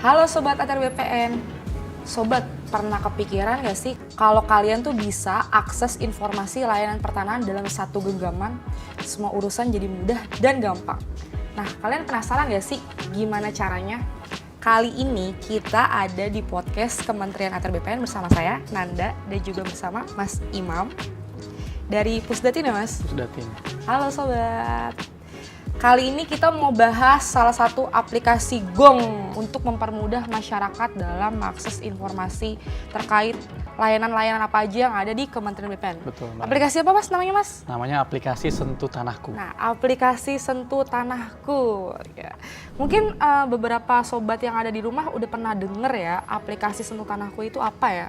Halo Sobat ATR BPN. Sobat, pernah kepikiran gak sih kalau kalian tuh bisa akses informasi layanan pertanahan dalam satu genggaman? Semua urusan jadi mudah dan gampang. Nah, kalian penasaran gak sih gimana caranya? Kali ini kita ada di podcast Kementerian ATR BPN bersama saya, Nanda, dan juga bersama Mas Imam. Dari Pusdatin ya Mas? Pusdatin. Halo Sobat. Kali ini kita mau bahas salah satu aplikasi Gong untuk mempermudah masyarakat dalam mengakses informasi terkait layanan-layanan apa aja yang ada di Kementerian BPN. Betul, Mbak. Aplikasi apa Mas namanya Mas? Namanya aplikasi Sentuh Tanahku. Nah, aplikasi Sentuh Tanahku. Ya. Mungkin beberapa sobat yang ada di rumah udah pernah denger ya aplikasi Sentuh Tanahku itu apa ya?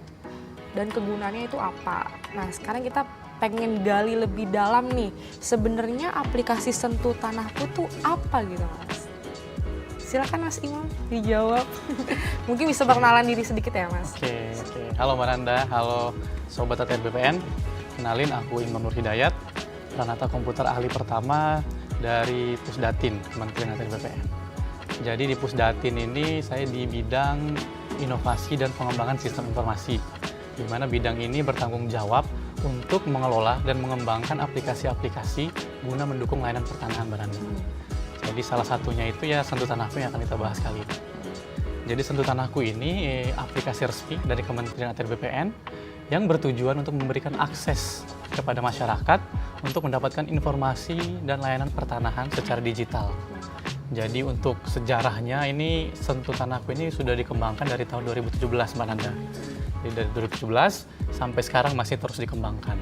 Dan kegunaannya itu apa? Nah, sekarang kita pengen gali lebih dalam nih, sebenarnya aplikasi Sentuh Tanahku tuh apa gitu Mas? Silakan Mas Imam dijawab. Mungkin bisa perkenalan diri sedikit ya Mas. Oke. Halo Mbak Nanda, halo Sobat ATR BPN. Kenalin, aku Imam Nur Hidayat, Pranata Komputer Ahli Pertama dari Pusdatin, Kementerian ATR BPN. Jadi di Pusdatin ini saya di bidang inovasi dan pengembangan sistem informasi, di mana bidang ini bertanggung jawab untuk mengelola dan mengembangkan aplikasi-aplikasi guna mendukung layanan pertanahan Mbak Nanda. Jadi salah satunya itu ya Sentuh Tanahku yang akan kita bahas kali ini. Jadi Sentuh Tanahku ini aplikasi resmi dari Kementerian ATR BPN yang bertujuan untuk memberikan akses kepada masyarakat untuk mendapatkan informasi dan layanan pertanahan secara digital. Jadi untuk sejarahnya ini Sentuh Tanahku ini sudah dikembangkan dari tahun 2017 Mbak Nanda. Jadi dari 2017 sampai sekarang masih terus dikembangkan.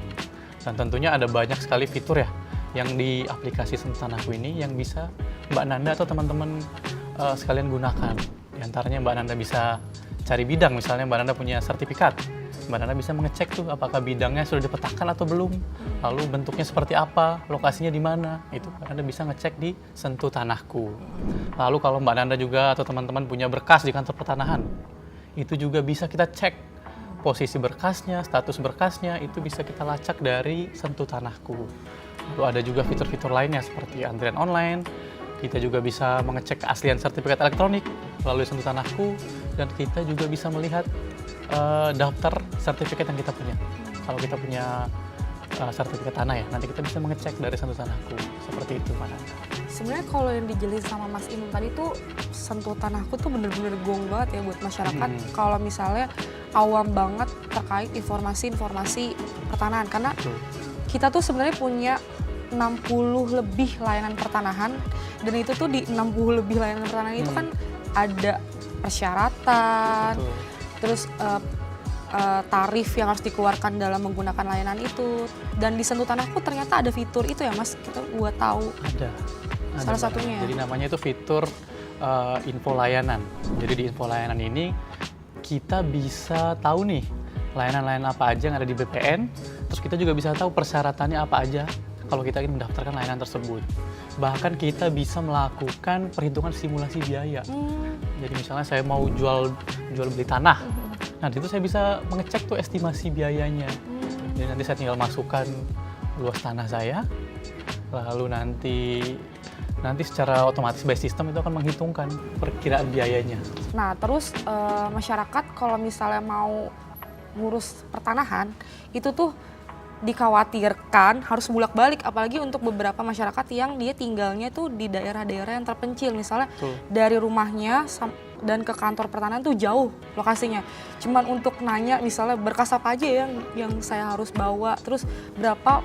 Dan tentunya ada banyak sekali fitur ya yang di aplikasi Sentuh Tanahku ini yang bisa Mbak Nanda atau teman-teman sekalian gunakan. Di antaranya Mbak Nanda bisa cari bidang, misalnya Mbak Nanda punya sertifikat. Mbak Nanda bisa mengecek tuh apakah bidangnya sudah dipetakan atau belum, lalu bentuknya seperti apa, lokasinya di mana, itu Mbak Nanda bisa ngecek di Sentuh Tanahku. Lalu kalau Mbak Nanda juga atau teman-teman punya berkas di kantor pertanahan, itu juga bisa kita cek posisi berkasnya, status berkasnya, itu bisa kita lacak dari Sentuh Tanahku. Lalu ada juga fitur-fitur lainnya seperti antrian online, kita juga bisa mengecek keaslian sertifikat elektronik melalui Sentuh Tanahku, dan kita juga bisa melihat daftar sertifikat yang kita punya. Kalau kita punya sertifikat tanah ya, nanti kita bisa mengecek dari Sentuh Tanahku. Seperti itu, Pak Nanda. Sebenarnya kalau yang dijelasin sama Mas Imam tadi tuh Sentuh Tanahku tuh bener-bener gong banget ya buat masyarakat. Kalau misalnya awam banget terkait informasi-informasi pertanahan, karena kita tuh sebenarnya punya 60 lebih layanan pertanahan, dan itu tuh di 60 lebih layanan pertanahan itu kan ada persyaratan, terus tarif yang harus dikeluarkan dalam menggunakan layanan itu. Dan di Sentuh Tanahku ternyata ada fitur itu ya Mas, kita buat tahu. Ada salah satunya. Jadi namanya itu fitur info layanan. Jadi di info layanan ini kita bisa tahu nih layanan-layanan apa aja yang ada di BPN, terus kita juga bisa tahu persyaratannya apa aja kalau kita ingin mendaftarkan layanan tersebut. Bahkan kita bisa melakukan perhitungan simulasi biaya. Jadi misalnya saya mau jual beli tanah, nah itu saya bisa mengecek tuh estimasi biayanya. Jadi nanti saya tinggal masukkan luas tanah saya, lalu nanti secara otomatis by system itu akan menghitungkan perkiraan biayanya. Nah, terus masyarakat kalau misalnya mau ngurus pertanahan, itu tuh dikhawatirkan harus bolak-balik, apalagi untuk beberapa masyarakat yang dia tinggalnya tuh di daerah-daerah yang terpencil. Misalnya dari rumahnya dan ke kantor pertanahan tuh jauh lokasinya. Cuman untuk nanya misalnya berkas apa aja yang saya harus bawa, terus berapa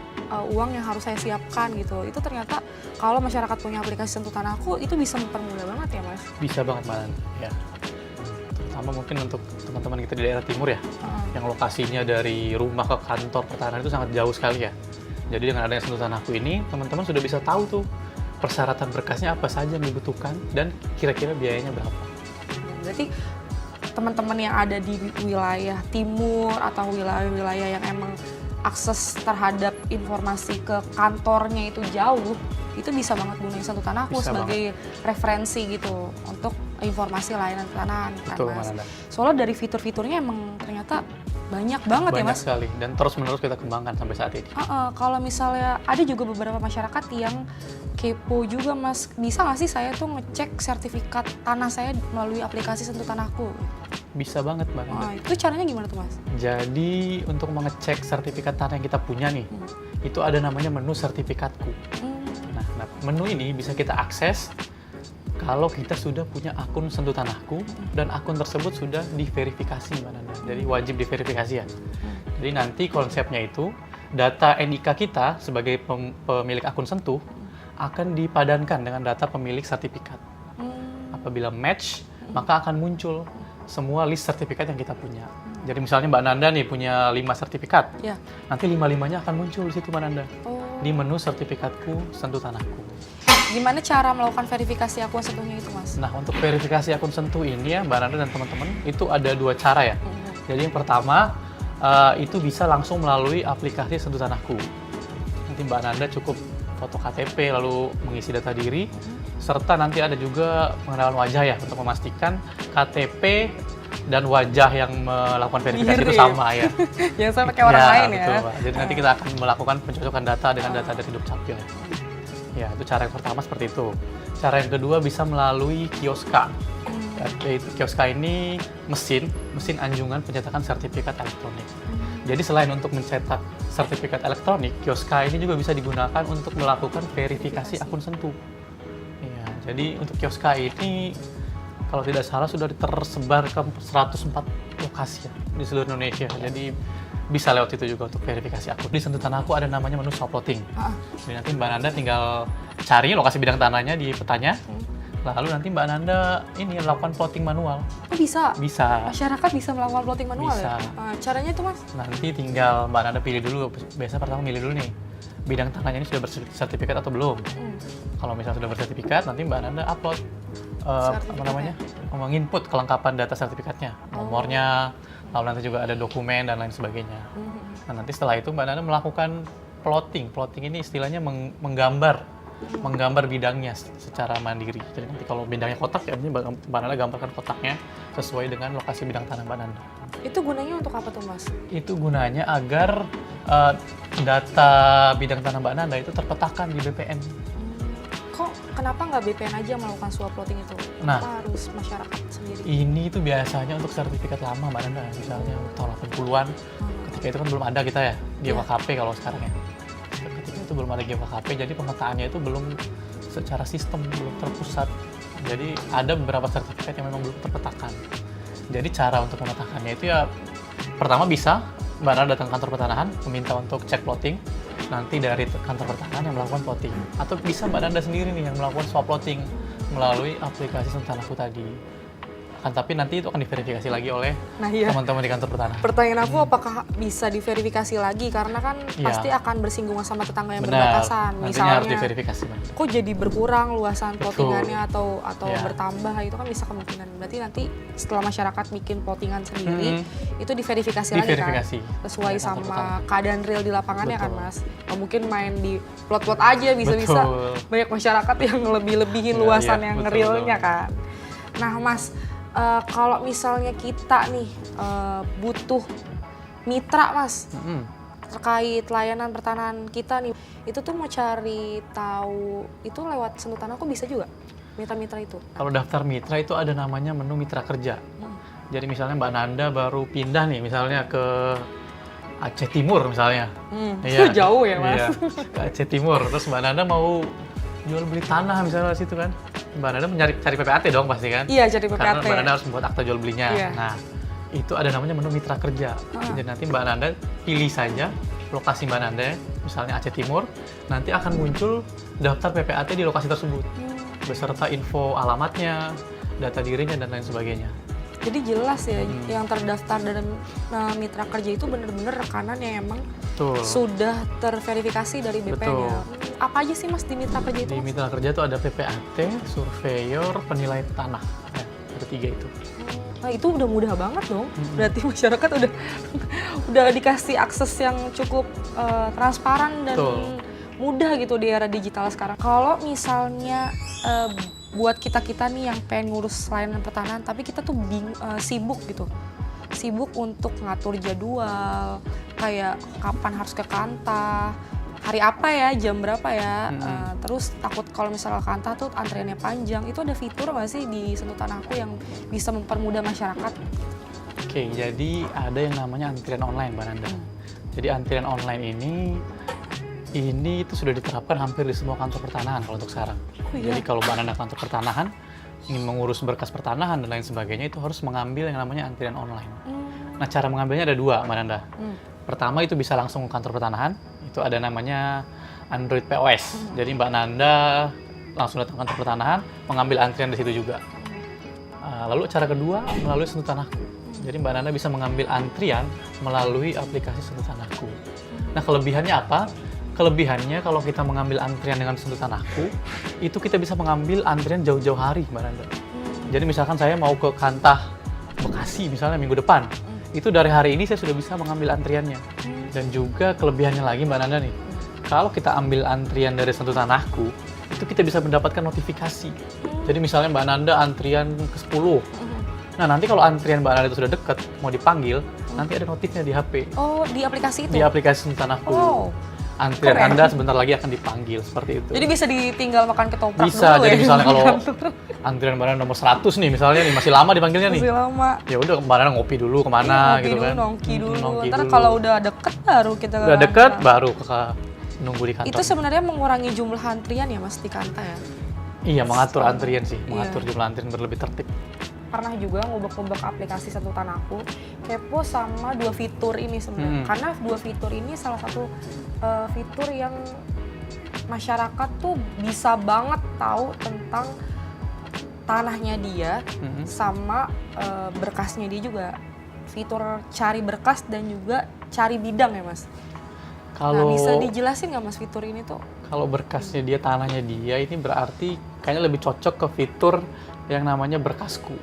uang yang harus saya siapkan gitu. Itu ternyata kalau masyarakat punya aplikasi Sentuh Tanahku itu bisa mempermudah banget ya Mas? Bisa banget Mbak Nanda, ya. Terutama mungkin untuk teman-teman kita di daerah timur ya, yang lokasinya dari rumah ke kantor pertanahan itu sangat jauh sekali ya. Jadi dengan adanya Sentuh Tanahku ini, teman-teman sudah bisa tahu tuh persyaratan berkasnya apa saja yang dibutuhkan dan kira-kira biayanya berapa. Berarti teman-teman yang ada di wilayah timur atau wilayah-wilayah yang emang akses terhadap informasi ke kantornya itu jauh, itu bisa banget gunain Sentuh Tanahku sebagai referensi gitu untuk informasi layanan pertanahan kan Betul, Mas. Mananda. Soalnya dari fitur-fiturnya emang ternyata banyak banget ya Banyak Mas. sekali dan terus-menerus kita kembangkan sampai saat ini. Kalau misalnya ada juga beberapa masyarakat yang kepo juga Mas, bisa nggak sih saya tuh ngecek sertifikat tanah saya melalui aplikasi Sentuh Tanahku? Bisa banget, Mbak Nanda. Itu caranya gimana tuh Mas? Jadi untuk mengecek sertifikat tanah yang kita punya nih, itu ada namanya menu sertifikatku. Nah, menu ini bisa kita akses kalau kita sudah punya akun Sentuh Tanahku dan akun tersebut sudah diverifikasi, Mbak Nanda. Jadi wajib diverifikasi ya. Jadi nanti konsepnya itu data NIK kita sebagai pemilik akun Sentuh akan dipadankan dengan data pemilik sertifikat. Apabila match, maka akan muncul semua list sertifikat yang kita punya. Jadi misalnya Mbak Nanda nih punya 5 sertifikat, Ya. nanti 5-5-nya akan muncul di situ Mbak Nanda. Oh. Di menu sertifikatku Sentuh Tanahku. Gimana cara melakukan verifikasi akun Sentuhnya itu Mas? Nah, untuk verifikasi akun Sentuh ini ya Mbak Nanda dan teman-teman, itu ada 2 cara ya. Jadi yang pertama, itu bisa langsung melalui aplikasi Sentuh Tanahku. Nanti Mbak Nanda cukup foto KTP lalu mengisi data diri, serta nanti ada juga pengenalan wajah ya untuk memastikan KTP dan wajah yang melakukan verifikasi itu sama ya. Jangan sampai kayak orang lain ya. Betul, Mbak. Jadi nanti kita akan melakukan pencocokan data dengan data dari Dukcapil. Ya, itu cara yang pertama seperti itu. Cara yang kedua bisa melalui Kioska. Yaitu Kioska ini mesin anjungan pencetakan sertifikat elektronik. Jadi selain untuk mencetak sertifikat elektronik, Kioska ini juga bisa digunakan untuk melakukan verifikasi akun Sentuh. Ya, jadi untuk Kioska ini kalau tidak salah sudah tersebar ke 104 lokasi ya, di seluruh Indonesia. Jadi bisa lewat itu juga untuk verifikasi akun. Di Sentuh Tanahku ada namanya menu swap plotting. Jadi nanti Mbak Nanda tinggal cari lokasi bidang tanahnya di petanya. Lalu nanti Mbak Nanda ini melakukan plotting manual. Oh bisa? Bisa. Masyarakat bisa melakukan plotting manual Bisa. ya? Caranya itu Mas? Nanti tinggal Mbak Nanda pilih dulu. Biasa pertama milih dulu nih, bidang tanahnya ini sudah bersertifikat atau belum. Kalau misalnya sudah bersertifikat, nanti Mbak Nanda upload apa namanya, menginput kelengkapan data sertifikatnya, nomornya, lalu nanti juga ada dokumen dan lain sebagainya. Nah, nanti setelah itu Mbak Nanda melakukan plotting. Plotting ini istilahnya menggambar bidangnya secara mandiri. Jadi nanti kalau bidangnya kotak ya Mbak Nanda gambarkan kotaknya sesuai dengan lokasi bidang tanah Mbak Nanda. Itu gunanya untuk apa tuh Mas? Itu gunanya agar data bidang tanah Mbak Nanda itu terpetakan di BPN. Kenapa nggak BPN aja melakukan swap plotting itu? Nah, kenapa harus masyarakat sendiri? Ini itu biasanya untuk sertifikat lama Mbak Nanda, misalnya tahun 80-an. Ketika itu kan belum ada kita ya, GWKP kalau sekarang ya. Ketika itu belum ada GWKP, jadi pemetaannya itu belum secara sistem, belum terpusat. Jadi ada beberapa sertifikat yang memang belum terpetakan. Jadi cara untuk memetakannya itu ya, pertama bisa Mbak Nanda datang ke kantor pertanahan, meminta untuk cek plotting. Nanti dari kantor pertanahan yang melakukan plotting. Atau bisa Mbak Nanda sendiri nih yang melakukan swap plotting melalui aplikasi Sentuh Tanahku tadi. Tapi nanti itu akan diverifikasi lagi oleh teman-teman di kantor pertanahan. Pertanyaan aku apakah bisa diverifikasi lagi? Karena kan pasti akan bersinggungan sama tetangga yang berbatasan. Misalnya harus diverifikasi. Kok jadi berkurang luasan plottingannya atau bertambah, itu kan bisa kemungkinan. Berarti nanti setelah masyarakat bikin plottingan sendiri, itu diverifikasi lagi kan? Sesuai sama keadaan real di lapangannya kan Mas? Nggak mungkin main di plot-plot aja, bisa-bisa banyak masyarakat yang lebih-lebihin luasan yang realnya kan? Nah Mas, kalau misalnya kita nih butuh mitra Mas, terkait layanan pertanahan kita nih, itu tuh mau cari tahu itu lewat Sentuh Tanahku bisa juga mitra-mitra itu? Kalau daftar mitra itu ada namanya menu mitra kerja. Jadi misalnya Mbak Nanda baru pindah nih misalnya ke Aceh Timur misalnya. Itu jauh ya Mas? Iya, ke Aceh Timur. Terus Mbak Nanda mau jual beli tanah misalnya di situ kan. Mbak Nanda cari PPAT dong pasti kan? Iya, cari PPAT. Karena Mbak Nanda harus membuat akta jual belinya. Iya. Nah, itu ada namanya menu mitra kerja. Jadi nanti Mbak Nanda pilih saja lokasi Mbak Nanda, misalnya Aceh Timur, nanti akan muncul daftar PPAT di lokasi tersebut. Beserta info alamatnya, data dirinya, dan lain sebagainya. Jadi jelas ya, yang terdaftar dalam mitra kerja itu benar-benar rekanan yang emang sudah terverifikasi dari BPN ya. Apa aja sih Mas di mitra kerja itu? Di mitra kerja itu ada PPAT, surveyor, penilai tanah. Ya, ada 3 itu. Nah itu udah mudah banget dong. Berarti masyarakat udah dikasih akses yang cukup transparan dan mudah gitu di era digital sekarang. Kalau misalnya buat kita-kita nih yang pengen ngurus layanan pertanahan, tapi kita tuh sibuk gitu. Sibuk untuk ngatur jadwal, kayak kapan harus ke Kanta, hari apa ya, jam berapa ya. Terus takut kalau misalnya Kanta tuh antriannya panjang. Itu ada fitur nggak sih di Sentuh Tanahku yang bisa mempermudah masyarakat? Oke, jadi ada yang namanya antrian online, Mbak Nanda. Jadi antrian online ini itu sudah diterapkan hampir di semua kantor pertanahan kalau untuk sekarang. Oh, iya? Jadi kalau Mbak Nanda kantor pertanahan ingin mengurus berkas pertanahan dan lain sebagainya, itu harus mengambil yang namanya antrian online. Nah, cara mengambilnya ada dua, Mbak Nanda. Pertama itu bisa langsung ke kantor pertanahan, itu ada namanya Android POS. Jadi Mbak Nanda langsung datang ke kantor pertanahan, mengambil antrian di situ juga. Lalu cara kedua melalui Sentuh Tanahku. Jadi Mbak Nanda bisa mengambil antrian melalui aplikasi Sentuh Tanahku. Nah, kelebihannya apa? Kelebihannya kalau kita mengambil antrian dengan Sentuh Tanahku, itu kita bisa mengambil antrian jauh-jauh hari, Mbak Nanda. Jadi misalkan saya mau ke Kantah Bekasi misalnya minggu depan, itu dari hari ini saya sudah bisa mengambil antriannya. Dan juga kelebihannya lagi, Mbak Nanda nih, kalau kita ambil antrian dari Sentuh Tanahku, itu kita bisa mendapatkan notifikasi. Jadi misalnya Mbak Nanda antrian ke-10. Nah, nanti kalau antrian Mbak Nanda itu sudah dekat, mau dipanggil, nanti ada notifnya di HP. Oh, di aplikasi itu? Di aplikasi Sentuh Tanahku. Oh. Antrian Keren. Anda sebentar lagi akan dipanggil, seperti itu. Jadi bisa ditinggal makan ketoprak Bisa, dulu jadi ya? misalnya kalau antrian Mbak Nanda nomor 100 nih, misalnya nih, masih lama dipanggilnya nih. Masih lama. Ya udah Mbak Nanda ngopi dulu kemana Ngopi gitu dulu, kan. nongki dulu. Nongki Ntar dulu. kalau udah deket baru kita Udah deket, baru nunggu di kantor. Itu sebenarnya mengurangi jumlah antrian ya Mas di Kanta ya? Iya, mengatur antrian sih, Iya. mengatur jumlah antrian berlebih tertib. Pernah juga ngubek-ngubek aplikasi Sentuh Tanahku, kepo sama dua fitur ini sebenarnya. Karena dua fitur ini salah satu fitur yang masyarakat tuh bisa banget tahu tentang tanahnya dia sama berkasnya dia juga. Fitur cari berkas dan juga cari bidang ya Mas. Nah, Kalau bisa dijelasin nggak Mas fitur ini tuh? kalau berkasnya dia, tanahnya dia, ini berarti kayaknya lebih cocok ke fitur yang namanya berkasku.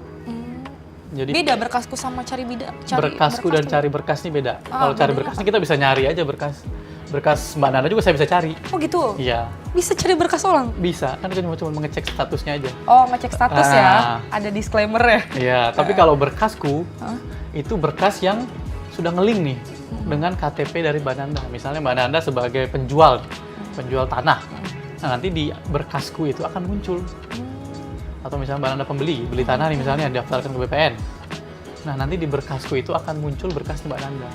Jadi Beda berkasku sama cari bidang. berkasku dan cari berkas ini beda. Kalau cari bedanya berkas ini kita bisa nyari aja berkas Mbak Nanda juga saya bisa cari. Oh gitu? Iya, Bisa cari berkas orang? bisa. Kan kita cuma mengecek statusnya aja. Oh, ngecek status ya? Ah. Ada disclaimer ya? Iya, tapi kalau berkasku itu berkas yang sudah ngelink nih dengan KTP dari Mbak Nanda. Misalnya Mbak Nanda sebagai penjual tanah. Nah, nanti di berkasku itu akan muncul. Atau misalnya Mbak Nanda beli tanah nih misalnya daftarkan ke BPN. Nah, nanti di berkasku itu akan muncul berkas Mbak Nanda.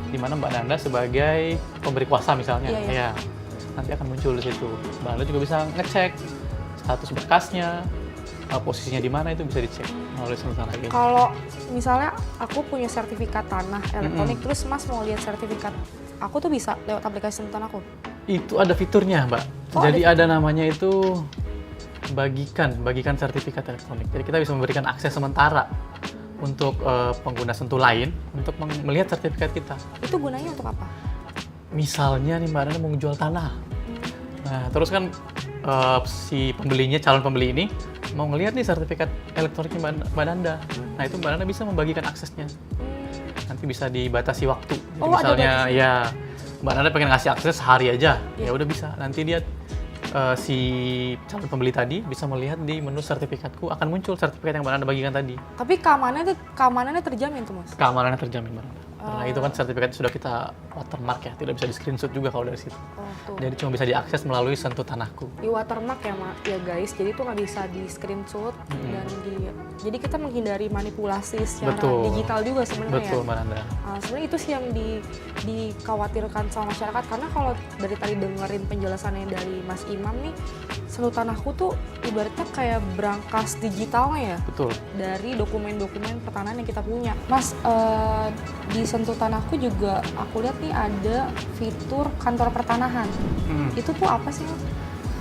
Di mana Mbak Nanda sebagai pemberi kuasa misalnya. Iya, iya. Ya. Nanti akan muncul di situ. Mbak Nanda juga bisa ngecek status berkasnya, posisinya di mana, itu bisa dicek melalui Sentuh Tanah ini. Kalau misalnya aku punya sertifikat tanah elektronik, terus Mas mau lihat sertifikat aku tuh bisa lewat aplikasi Sentuh Tanahku? Itu ada fiturnya, Mbak. Oh, Jadi ada namanya itu bagikan sertifikat elektronik. Jadi kita bisa memberikan akses sementara untuk pengguna Sentuh lain untuk melihat sertifikat kita. Itu gunanya untuk apa? Misalnya nih Mbak Nanda mau menjual tanah. Nah, terus kan si pembelinya, calon pembeli ini mau ngelihat nih sertifikat elektroniknya Mbak Nanda. Nah, itu Mbak Nanda bisa membagikan aksesnya. Nanti bisa dibatasi waktu. Jadi Oh, ada misalnya batasnya. ya Mbak Nanda pengen ngasih akses sehari aja, ya udah bisa. Nanti dia si calon pembeli tadi bisa melihat di menu sertifikatku akan muncul sertifikat yang Mbak Nanda bagikan tadi. Tapi keamanannya terjamin tuh Mas? Keamanannya terjamin, Mbak Nanda. Karena itu kan sertifikat sudah kita watermark ya, tidak bisa di screenshot juga kalau dari situ. Oh tuh. Jadi cuma bisa diakses melalui Sentuh Tanahku. Di watermark ya guys, jadi itu nggak bisa di screenshot dan jadi kita menghindari manipulasi secara Betul. digital juga sebenarnya. Betul, Mbak Nanda. Sebenarnya itu sih yang dikhawatirkan sama masyarakat, karena kalau dari tadi dengerin penjelasannya dari Mas Imam nih, Sentuh Tanahku tuh ibaratnya kayak brankas digitalnya ya Betul. dari dokumen-dokumen pertanahan yang kita punya. Mas, di Sentuh Tanahku juga aku lihat nih ada fitur kantor pertanahan. Itu tuh apa sih Mas?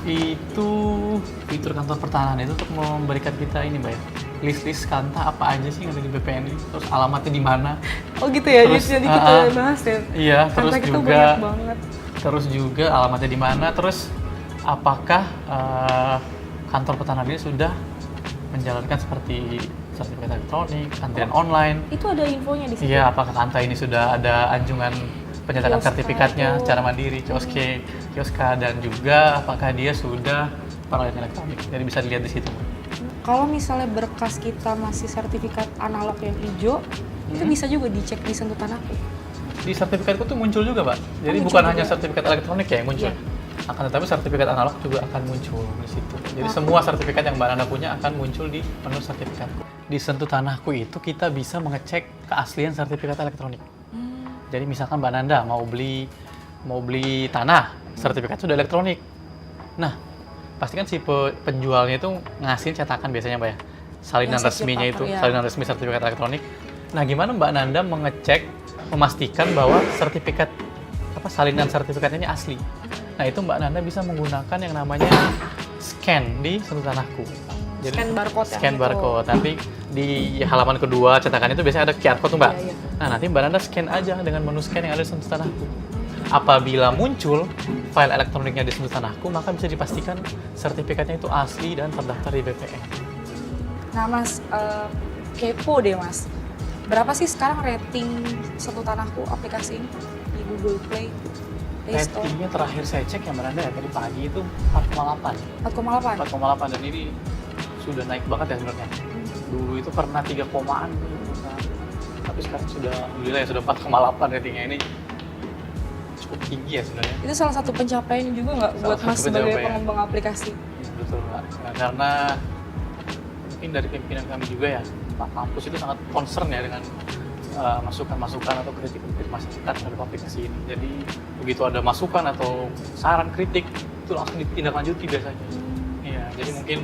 Itu fitur kantor pertanahan itu untuk memberikan kita ini, Mbak ya, list-list Kanta apa aja sih yang ada di BPN ini, terus alamatnya di mana. Oh gitu ya, Terus, jadi kita bahas ya. Iya, terus Kanta kita juga banyak banget. terus juga alamatnya di mana, terus apakah kantor pertanahan ini sudah menjalankan seperti sertifikat elektronik, antrian online. Itu ada infonya di situ. Iya, apakah Kanta ini sudah ada anjungan penyatakan Kioska sertifikatnya itu. secara mandiri, kioska, dan juga apakah dia sudah peralihan elektronik. Jadi bisa dilihat di situ. Kalau misalnya berkas kita masih sertifikat analog yang hijau, itu bisa juga dicek di Sentuh Tanahku. Di sertifikatku tuh muncul juga, Mbak. Jadi muncul bukan juga. hanya sertifikat elektronik ya yang muncul. Iya. Akan tetapi sertifikat analog juga akan muncul di situ. Jadi semua sertifikat yang Mbak Nanda punya akan muncul di menu sertifikatku. Di Sentuh Tanahku itu kita bisa mengecek keaslian sertifikat elektronik. Jadi misalkan Mbak Nanda mau beli tanah, sertifikat sudah elektronik. Nah, pastikan si penjualnya itu ngasih cetakan biasanya, Mbak ya. Salinan Yang resminya certifikat, itu, ya. salinan resmi sertifikat elektronik. Nah, gimana Mbak Nanda memastikan bahwa salinan sertifikatnya ini asli? Nah, itu Mbak Nanda bisa menggunakan yang namanya scan di Sentuh Tanahku. Jadi, Scan barcode ya, scan gitu. barcode. Nanti di halaman kedua cetakan itu biasanya ada QR code tuh, Mbak. Iya, iya. Nah, nanti Mbak Nanda scan aja dengan menu scan yang ada di Sentuh Tanahku. Apabila muncul file elektroniknya di Sentuh Tanahku, maka bisa dipastikan sertifikatnya itu asli dan terdaftar di BPN. Nah Mas, kepo deh Mas. Berapa sih sekarang rating Sentuh Tanahku aplikasi ini di Google Play Store? Ratingnya terakhir saya cek ya Mbak Nanda ya, tadi pagi itu 4,8. 4,8? 4,8 dan ini sudah naik banget ya sebenarnya. Dulu itu pernah 3 komaan gitu. Tapi sekarang sudah, alhamdulillah ya sudah 4,8 ratingnya ini. Cukup tinggi ya sebenarnya. Itu salah satu pencapaian juga nggak Salah buat satu Mas sebagai pencapaian. pengembang aplikasi? Betul Mbak. Nah, karena mungkin dari pimpinan kami juga ya, Pak Kampus itu sangat concern ya dengan masukan-masukan atau kritik-kritik masyarakat terhadap aplikasi ini. Jadi begitu ada masukan atau saran kritik itu langsung ditindaklanjuti biasanya. Iya, jadi mungkin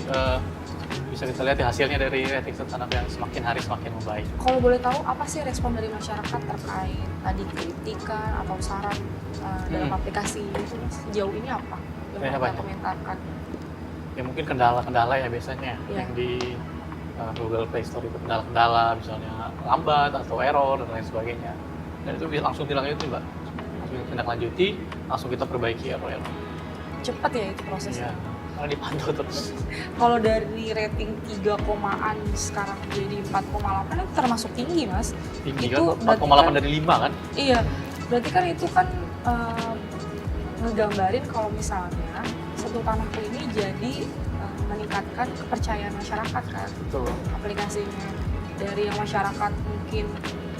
bisa kita lihat ya hasilnya dari rating Sentuh Tanahku yang semakin hari semakin membaik. Kalau boleh tahu apa sih respon dari masyarakat terkait tadi kritikan atau saran dalam aplikasi itu Mas? Sejauh ini apa yang Kayaknya mereka banyak. komentarkan? Ya mungkin kendala-kendala ya biasanya Iya. yang di Google Play Store itu kendala-kendala misalnya lambat atau error dan lain sebagainya. Dan itu bisa langsung ditindaklanjuti, Mbak. Langsung ditindaklanjuti, langsung kita perbaiki error-error. Cepat ya itu prosesnya. Iya, karena dipantau terus. Kalau dari rating 3 komaan sekarang jadi 4,8 itu termasuk tinggi Mas. Tinggi Itu kan, berarti 4,8 dari 5 kan? Iya, berarti kan itu kan ngegambarin kalau misalnya Sentuh Tanahku ini jadi meningkatkan kepercayaan masyarakat kan Betul. aplikasinya. Dari yang masyarakat mungkin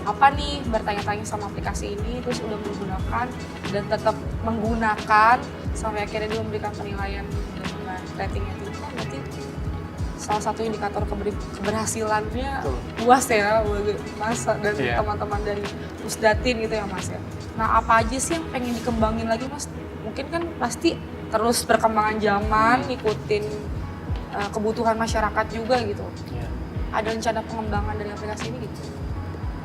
apa nih bertanya-tanya sama aplikasi ini terus udah menggunakan dan tetap menggunakan sampai akhirnya dia memberikan penilaian dengan ratingnya tinggi kan berarti salah satu indikator keberhasilannya Betul. luas ya Mas dan Iya. teman-teman dari Pusdatin gitu ya Mas ya. Nah apa aja sih yang pengen dikembangin lagi Mas? Mungkin kan pasti terus perkembangan zaman ngikutin kebutuhan masyarakat juga gitu. Iya. Ada rencana pengembangan dari aplikasi ini gitu?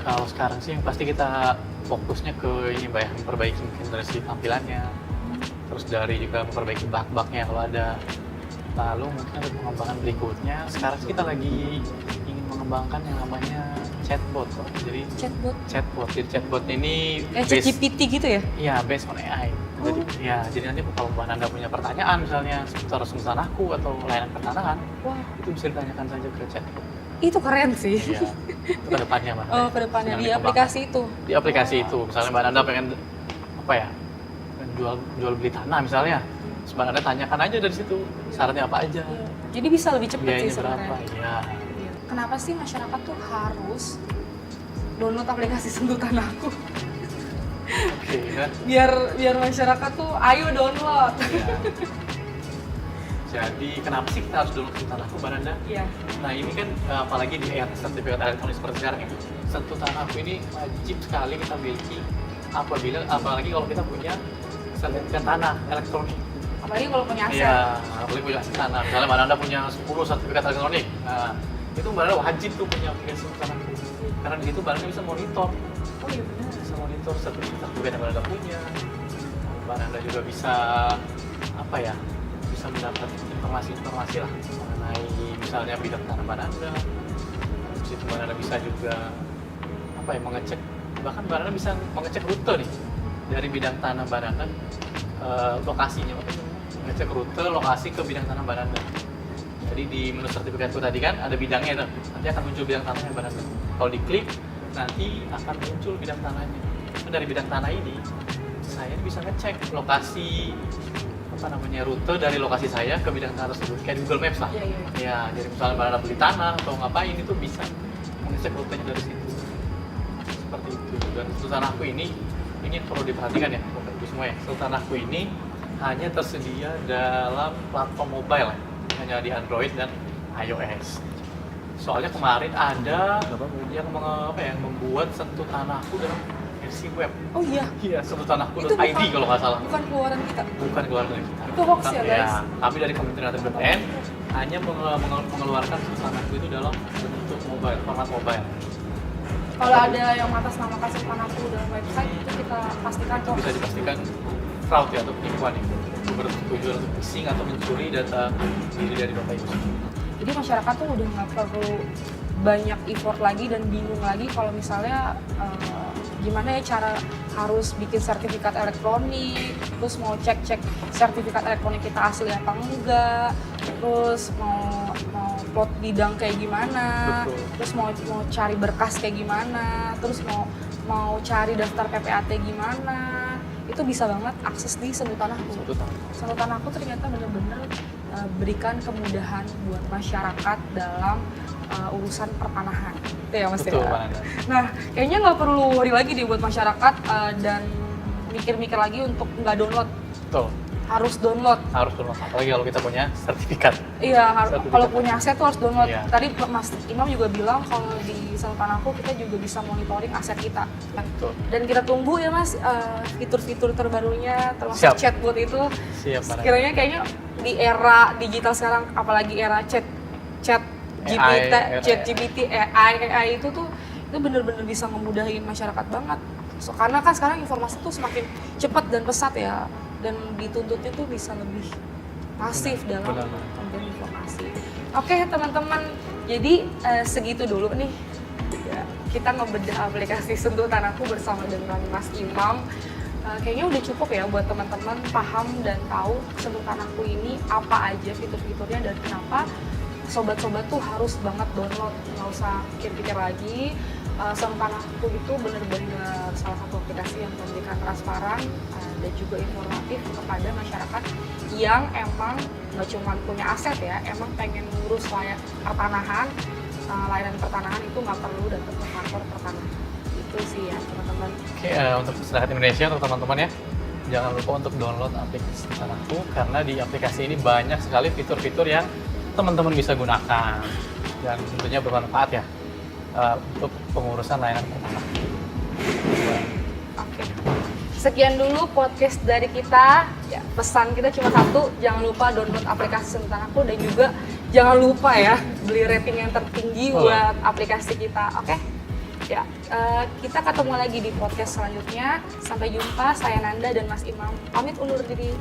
Kalau sekarang sih yang pasti kita fokusnya ke ini, Mbak ya, memperbaiki mungkin dari segi tampilannya, terus dari juga memperbaiki bug-bugnya kalau ada. Lalu mungkin ada pengembangan berikutnya. Sekarang sih kita lagi ingin mengembangkan yang namanya chatbot, Pak. Jadi Chatbot? Jadi chatbot ini Kayak ChatGPT gitu ya? Iya, based on AI. Jadi, ya, jadi nanti kalau Mbak Nanda punya pertanyaan misalnya seputar Sentuh Tanahku atau layanan pertanahan, Wah, itu bisa ditanyakan saja ke chatbot. itu keren sih. Iya, itu ke depannya Mbak. Oh, ke depannya Sedang di dikembangkan. aplikasi itu. Di aplikasi itu, misalnya Mbak Nanda pengen apa ya, jual beli tanah misalnya, terus Mbak Nanda tanyakan aja dari situ syaratnya apa aja, Iya. Jadi bisa lebih cepat sih biayanya sebenarnya. berapa, ya. Iya. Kenapa sih masyarakat tuh harus download aplikasi Sentuh Tanahku? Oke, ya. biar masyarakat tuh ayo download. Ya. Jadi kenapa sih kita harus download Sentuh Tanahku, Mbak Nanda? Iya. Nah ini kan apalagi di era sertifikat elektronik seperti sekarang ini, Sentuh Tanahku ini wajib sekali kita miliki apalagi kalau kita punya sertifikat tanah elektronik. Apalagi kalau punya aset. Iya, apalagi punya aset tanah. Misalnya Mbak Nanda punya 10 sertifikat elektronik, nah itu Mbak Nanda wajib tuh punya aplikasi Sentuh Tanahku. Karena di situ Mbak Nanda bisa monitor, Oh iya benar. bisa monitor sertifikat yang Mbak Nanda punya. Mbak Nanda juga bisa apa ya? Bisa mendapat informasi-informasi lah mengenai misalnya bidang tanah Mbak Nanda. Terus itu Mbak Nanda bisa juga apa ya, mengecek, bahkan Mbak Nanda bisa mengecek rute nih dari bidang tanah Mbak Nanda, lokasinya, mengecek rute lokasi ke bidang tanah Mbak Nanda. Jadi di menu sertifikatku tadi kan ada bidangnya tuh, nanti akan muncul bidang tanahnya Mbak Nanda. Kalau diklik nanti akan muncul bidang tanahnya. Nah, dari bidang tanah ini saya bisa ngecek lokasi rute dari lokasi saya ke bidang tanah tersebut, kayak di Google Maps lah. Iya. Ya, jadi misalnya Mbak Nanda beli tanah atau ngapain itu bisa mengecek rutenya dari situ. Seperti itu. Dan untuk tanahku ini perlu diperhatikan ya, Bapak Ibu semua ya. Untuk tanahku ini hanya tersedia dalam platform mobile ya, hanya di Android dan iOS. Soalnya kemarin ada yang membuat sentuh tanahku dalam versi web. Oh iya. Iya, sentuh tanahku Itu .id kalau nggak salah. Bukan keluaran kita. Bukan keluar dari kita. Itu hoax ya, guys? Kami dari Kementerian BPN hanya mengeluarkan sentuh tanahku itu dalam bentuk mobile, format mobile. Kalau ada yang mengatasnamakan sentuh tanahku dalam website itu kita pastikan Itu bisa dipastikan fraud ya, atau penipuan itu. Bertujuan untuk phishing atau mencuri data diri dari Bapak Ibu. Jadi masyarakat tuh udah nggak perlu banyak effort lagi dan bingung lagi kalau misalnya gimana ya cara harus bikin sertifikat elektronik, terus mau cek sertifikat elektronik kita asli apa enggak, terus mau plot bidang kayak gimana, Betul. terus mau cari berkas kayak gimana, terus mau cari daftar PPAT gimana, itu bisa banget akses di Sentuh Tanahku. Sentuh Tanahku ternyata bener-bener berikan kemudahan buat masyarakat dalam urusan pertanahan. Itu ya Mas Betul, ya? Pak Nanda. Nah, kayaknya nggak perlu worry lagi deh buat masyarakat dan mikir-mikir lagi untuk nggak download. Betul. Harus download. Harus download, apalagi kalau kita punya sertifikat. Iya, Sertifikat. kalau punya aset tuh harus download. Iya. Tadi Mas Imam juga bilang kalau di Sentuh Tanahku kita juga bisa monitoring aset kita. Betul. Dan kita tunggu ya Mas fitur-fitur terbarunya termasuk Siap. chatbot itu. Siap, Pak Nanda. Sekiranya kayaknya di era digital sekarang, apalagi era chat GPT, AI itu bener-bener bisa ngemudahin masyarakat banget. Karena kan sekarang informasi tuh semakin cepat dan pesat ya, dan dituntutnya tuh bisa lebih masif dalam benar. pemberian informasi. Oke teman-teman, jadi segitu dulu nih ya, kita ngebedah aplikasi Sentuh Tanahku bersama dengan Mas Imam. Kayaknya udah cukup ya buat teman-teman paham dan tahu Sentuh Tanahku ini apa aja fitur-fiturnya dan kenapa sobat-sobat tuh harus banget download, nggak usah pikir-pikir lagi. Sentuh Tanahku itu benar-benar salah satu aplikasi yang memberikan transparan dan juga informatif kepada masyarakat yang emang nggak cuma punya aset ya, emang pengen ngurus pertanahan, layanan pertanahan itu nggak perlu datang ke kantor pertanahan. Itu sih ya teman-teman. Oke, untuk masyarakat Indonesia, untuk teman-teman ya, jangan lupa untuk download aplikasi Sentuh Tanahku karena di aplikasi ini banyak sekali fitur-fitur yang teman-teman bisa gunakan dan tentunya bermanfaat ya untuk pengurusan layanan pertanahan. Oke. Sekian dulu podcast dari kita. Ya, pesan kita cuma satu, jangan lupa download aplikasi Sentuh Tanahku dan juga jangan lupa ya beli rating yang tertinggi buat aplikasi kita. Oke? Ya, kita ketemu lagi di podcast selanjutnya. Sampai jumpa, saya Nanda dan Mas Imam. Pamit undur diri.